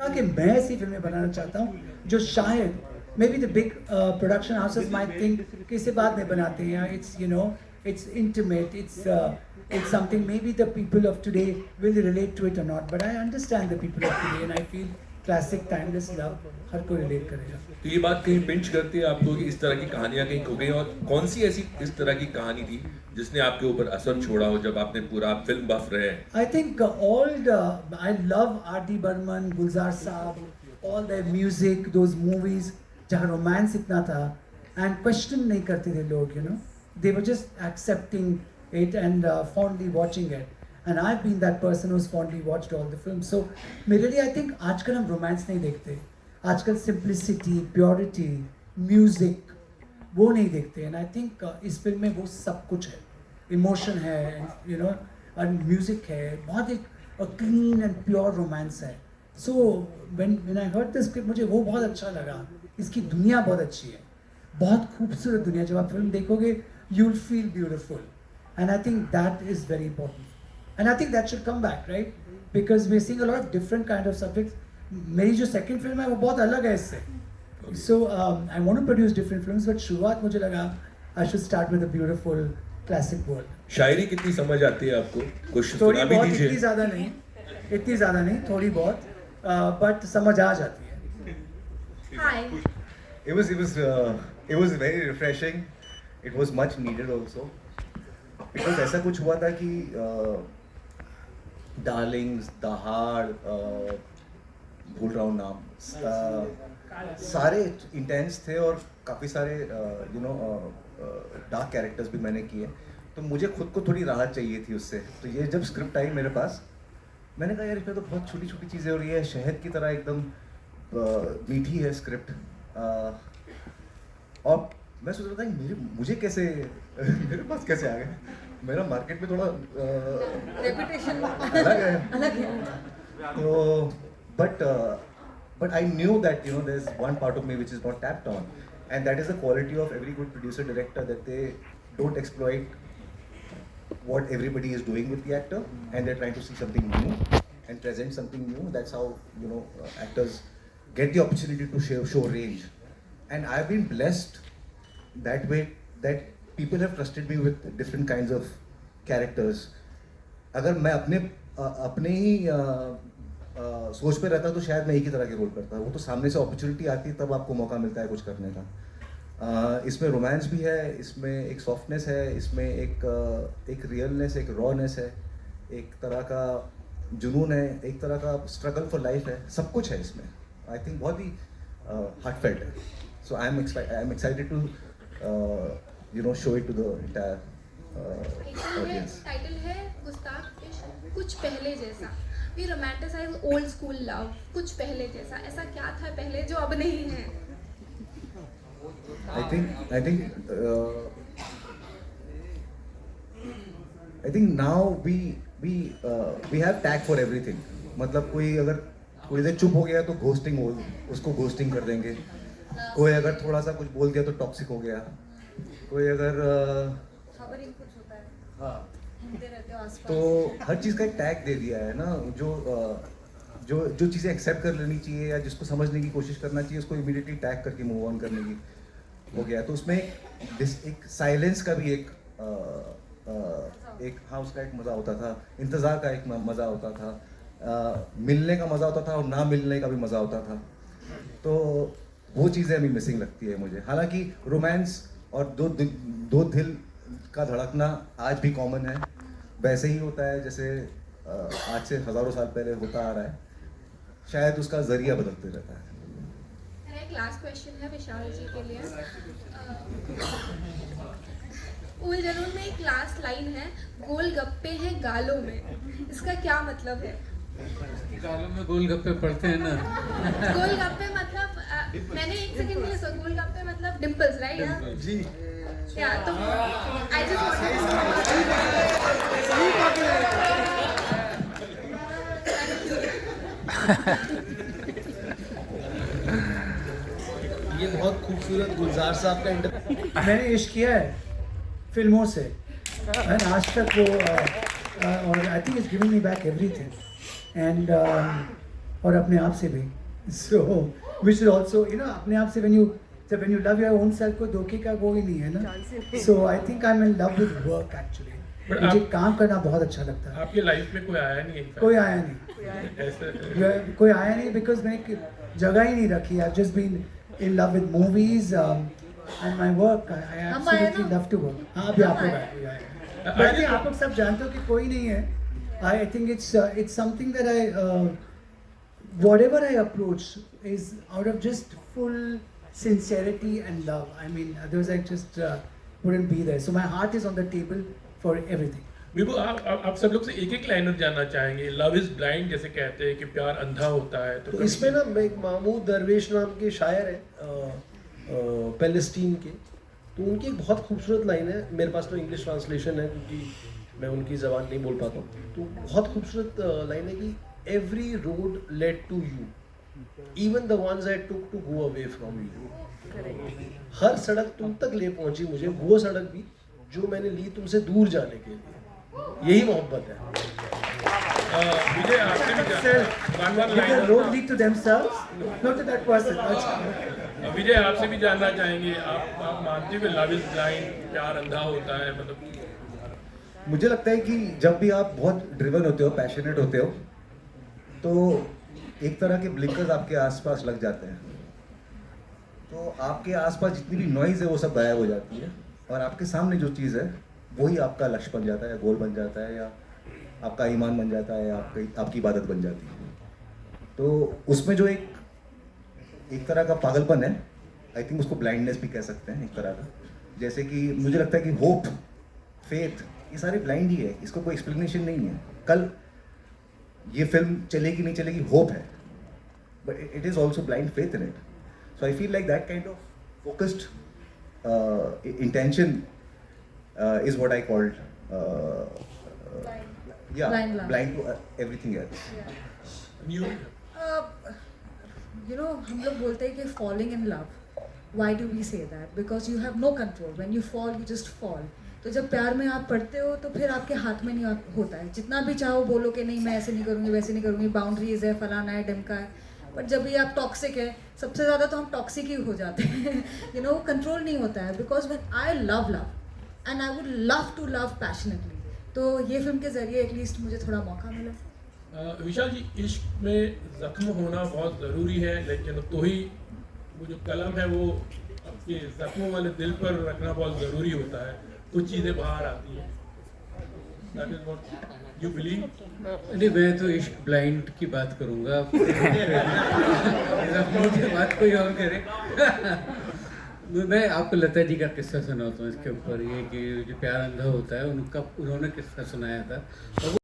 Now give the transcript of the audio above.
कि मैं ऐसी फिल्में बनाना चाहता हूँ जो शायद may be the big production houses might think कि इसे बाद में बनाते हैं, it's you know it's intimate, it's something maybe the people of today will relate to it or not, but I understand the people of today and I feel classic timeless love हर कोई relate करेगा। तो ये बात कहीं pinch करती है आपको कि इस तरह की कहानियां कहीं खो गई, और कौन सी ऐसी इस तरह की कहानी थी जिसने आपके ऊपर असर छोड़ा हो जब आपने पूरा फिल्म बफ रहे हैं? I think I love R.D. Burman, Gulzar Saab, all their music, those movies जहाँ रोमांस इतना था and question नहीं करते थे लोग, you know, they were just accepting it and fondly watching it, and I've been that person who's fondly watched all the films. So मेरे लिए I think आजकल हम रोमांस नहीं देखते, आजकल simplicity, purity, music वो नहीं देखते, and I think इस फिल्म में वो सब कुछ है, इमोशन है, यू नो, और म्यूजिक है, बहुत एक क्लीन एंड प्योर रोमांस है। So when I heard this script मुझे वो बहुत अच्छा लगा, इसकी दुनिया बहुत अच्छी है, बहुत खूबसूरत दुनिया, जब आप फिल्म देखोगे you will feel beautiful, and I think that is very important, and I think that should come back, right, because we are seeing a lot of different kind of subjects. मेरी जो second film है वो बहुत अलग है इससे, so I want to produce different films, but शुरुआत मुझे लगा I should start with a beautiful classic world. शायरी कितनी समझ आती है आपको? कुछ थोड़ी सुना भी बहुत, दीजिए। इतनी ज़्यादा नहीं, थोड़ी बहुत, बट समझ आ जाती है। Hi. It was very refreshing. It was much needed also. Because ऐसा कुछ हुआ था कि डार्लिंग्स, दहाड़, भूल रहा हूँ नाम, सारे इंटेंस थे और काफ़ी सारे डार्क कैरेक्टर्स भी मैंने किए, तो मुझे खुद को थोड़ी राहत चाहिए थी उससे। तो ये जब स्क्रिप्ट आई मेरे पास, मैंने कहा यार इसमें तो बहुत छोटी छोटी चीज़ें हो रही है, शहद की तरह एकदम मीठी है स्क्रिप्ट, और मैं सोच रहा था कि मुझे कैसे मेरे पास कैसे आ गया, मेरा मार्केट में थोड़ा रेपुटेशन अलग है। तो but I knew that there's one part of me which is not tapped on, and that is the quality of every good producer director, that they don't exploit what everybody is doing with the actor, and they're trying to see something new and present something new. That's how actors get the opportunity to show range, and I've been blessed that way, that people have trusted me with different kinds of characters. अगर मैं अपने ही सोच पे रहता तो शायद मैं एक ही तरह के रोल करता, वो तो सामने से अपॉर्चुनिटी आती है तब आपको मौका मिलता है कुछ करने का। इसमें रोमांस भी है, इसमें एक सॉफ्टनेस है, इसमें एक रियलनेस, एक रॉनेस है, एक तरह का जुनून है, एक तरह का स्ट्रगल फॉर लाइफ है, सब कुछ है इसमें। आई थिंक बहुत ही हार्टफेल्ट है। So I am excited to show it to the entire audience. Title है गुस्ताख इश्क कुछ पहले Jaisa. We romanticise old school love, कुछ पहले जैसा। ऐसा क्या था पहले जो अब नहीं है? I think now we have tag for everything. मतलब कोई अगर थोड़ी देर चुप हो गया तो घोस्टिंग उसको घोस्टिंग कर देंगे, कोई अगर थोड़ा सा कुछ बोल दिया तो टॉक्सिक हो गया, कोई अगर खबरिंग कुछ होता है, हाँ, घूमते रहते हो आसपास। तो हर चीज़ का एक टैग दे दिया है ना, जो चीज़ें एक्सेप्ट कर लेनी चाहिए या जिसको समझने की कोशिश करना चाहिए उसको इमीडिएटली टैग करके मूव ऑन करने की हो गया। तो उसमें एक साइलेंस का भी एक हाँ, उसका एक मज़ा होता था, इंतज़ार का एक मज़ा होता था, मिलने का मज़ा होता था और ना मिलने का भी मज़ा होता था। तो वो चीज़ें अभी मिसिंग लगती है मुझे। हालांकि रोमांस और दो दिल का धड़कना आज भी कॉमन है, वैसे ही होता है जैसे आज से हज़ारों साल पहले होता आ रहा है, शायद उसका ज़रिया बदलते रहता है। मेरा एक लास्ट क्वेश्चन है विशाल जी के लिए। उल जरूर में एक लास्ट लाइन है, गोलगप्पे हैं गालों में, इसका क्या मतलब है? गालों में गोलगप्पे पड़ते हैं ना। गोलगप्पे मतलब मैंने एक सेकंड के लिए सोचा, गोलगप्पे मतलब डिंपल्स, राइट? जी। या तो आई जस्ट ये बहुत खूबसूरत गुलजार साहब का इंटरव्यू। मैंने इश्क किया है फिल्मों से, एंड आज तक वो और I think it's giving me back everything, and और अपने आप से भी. So we should also, you know, अपने आप से when you love your own self, को धोखे का वो ही नहीं है ना. So I think I'm in love with work actually. But मुझे आप- काम करना बहुत अच्छा लगता है. आपकी लाइफ में कोई आया नहीं है कोई आया नहीं. ऐसे कोई आया नहीं बिकॉज मैंने जगह ही नहीं रखी. I just been in love with movies and my work. I absolutely love to work. हाँ अभी आप लोग आए. But I think आप लोग सब जानते हो कि कोई नहीं है. I think it's something that whatever I approach is out of just full sincerity and love. I mean, otherwise I just wouldn't be there. So my heart is on the table for everything. विभू आप सब लोग से एक line जानना चाहेंगे. Love is blind जैसे कहते हैं कि प्यार अंधा होता है, तो तो इसमें ना एक महमूद दरवेश नाम के शायर है पैलेस्टीन के. तो उनकी एक बहुत खूबसूरत लाइन है. मेरे पास तो इंग्लिश ट्रांसलेशन है क्योंकि मैं उनकी ज़बान नहीं बोल पाता हूँ. तो बहुत खूबसूरत लाइन है कि every road led to you, even the ones I took to go away from you. हर सड़क तुम तक ले पहुंची मुझे, वो सड़क भी जो मैंने ली तुमसे दूर जाने के लिए. यही मोहब्बत है. विजय आपसे भी If the road lead to themselves, not to that person. विजय आपसे भी जानना चाहेंगे. आप मानते हो कि लव इज ब्लाइंड, प्यार अंधा होता है? मतलब मुझे लगता है कि जब भी आप बहुत ड्रिवन होते हो, पैशनेट होते हो, तो एक तरह के ब्लिंकर्स आपके आसपास लग जाते हैं. तो आपके आसपास जितनी भी नॉइज़ है वो सब गायब हो जाती है, और आपके सामने जो चीज़ है वही आपका लक्ष्य बन जाता है, गोल बन जाता है, या आपका ईमान बन जाता है, या आपकी इबादत बन जाती है. तो उसमें जो एक तरह का पागलपन है, आई थिंक उसको ब्लाइंडनेस भी कह सकते हैं एक तरह का. जैसे कि मुझे लगता है कि होप, फेथ, ये सारे ब्लाइंड ही है. इसको कोई एक्सप्लेनेशन नहीं है. कल ये फिल्म चलेगी नहीं चलेगी, होप है, but it is also blind faith in it. So I feel like that kind of focused intention is what I called Blind love. blind to everything else. New You know, हम लोग बोलते हैं कि falling in love. Why do we say that? Because you have no control. When you fall, you just fall. तो जब प्यार में आप पड़ते हो तो फिर आपके हाथ में नहीं होता है. जितना भी चाहो बोलो कि नहीं मैं ऐसे नहीं करूँगी, वैसे नहीं करूँगी, बाउंड्रीज है, फलाना है, ढमका है. बट जब ये आप टॉक्सिक है, सबसे ज़्यादा तो हम टॉक्सिक ही हो जाते हैं. यू नो, कंट्रोल नहीं होता है. Because when I love and I would love to love passionately. तो ये फिल्म के ज़रिए एटलीस्ट मुझे थोड़ा मौका मिला. विशाल जी, इश्क में जख्म होना बहुत ज़रूरी है, लेकिन तो ही वो जो कलम है वो आपके जख्मों वाले दिल पर रखना बहुत ज़रूरी होता है. कुछ चीज़ें बाहर आती हैं. That is what you believe? नहीं, मैं तो इश्क ब्लाइंड की बात करूँगा. जख्मों की बात कोई और करे. मैं आपको लता जी का किस्सा सुनाता हूँ इसके ऊपर. ये कि जो प्यार अंधा होता है, उन्होंने किस्सा सुनाया था.